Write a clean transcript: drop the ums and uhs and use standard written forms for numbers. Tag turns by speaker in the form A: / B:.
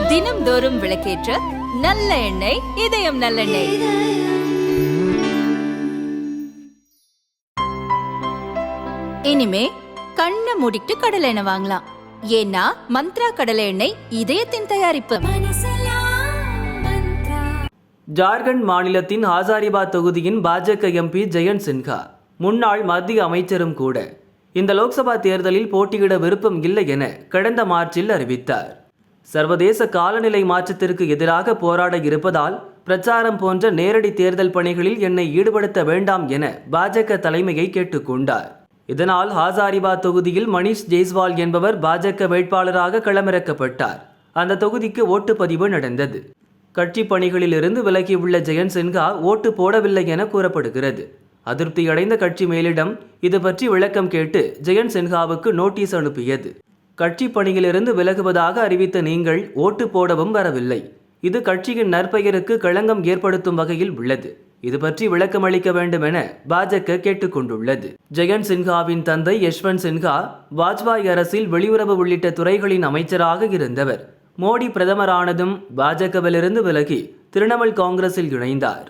A: தினம்தோறும் விளக்கேற்ற நல்ல எண்ணெய், இதயம் நல்லெண்ணெய். இனிமே கண்ணை மூடிட்டு கடலை எண்ணெய் வாங்கலாம். ஏன்னா மந்த்ரா கடலை எண்ணெய் இதயத்தின் தயாரிப்பு.
B: ஜார்க்கண்ட் மாநிலத்தின் ஹசாரிபாத் தொகுதியின் பாஜக எம்பி ஜெயந்த் சின்ஹா, முன்னாள் மத்திய அமைச்சரும் கூட, இந்த லோக்சபா தேர்தலில் போட்டியிட விருப்பம் இல்லை என கடந்த மார்ச்சில் அறிவித்தார். சர்வதேச காலநிலை மாற்றத்திற்கு எதிராக போராட இருப்பதால் பிரச்சாரம் போன்ற நேரடி தேர்தல் பணிகளில் என்னை ஈடுபடுத்த வேண்டாம் என பாஜக தலைமையை கேட்டுக்கொண்டார். இதனால் ஹசாரிபாத் தொகுதியில் மணிஷ் ஜெய்ஸ்வால் என்பவர் பாஜக வேட்பாளராக களமிறக்கப்பட்டார். அந்த தொகுதிக்கு ஓட்டுப்பதிவு நடந்தது. கட்சி பணிகளிலிருந்து விலகியுள்ள ஜெயந்த் சின்ஹா ஓட்டு போடவில்லை என கூறப்படுகிறது. அதிருப்தியடைந்த கட்சி மேலிடம் இது பற்றி விளக்கம் கேட்டு ஜெயந்த் சின்ஹாவுக்கு நோட்டீஸ் அனுப்பியது. கட்சி பணியிலிருந்து விலகுவதாக அறிவித்த நீங்கள் ஓட்டு போடவும் வரவில்லை. இது கட்சியின் நற்பெயருக்கு களங்கம் ஏற்படுத்தும் வகையில் உள்ளது. இது பற்றி விளக்கம் அளிக்க வேண்டும் என பாஜக கேட்டுக்கொண்டுள்ளது. ஜெயந்த் சின்ஹாவின் தந்தை யஷ்வந்த் சின்ஹா வாஜ்பாய் அரசில் வெளியுறவு உள்ளிட்ட துறைகளின் அமைச்சராக இருந்தவர். மோடி பிரதமரானதும் பாஜகவிலிருந்து விலகி திரிணாமுல் காங்கிரஸில் இணைந்தார்.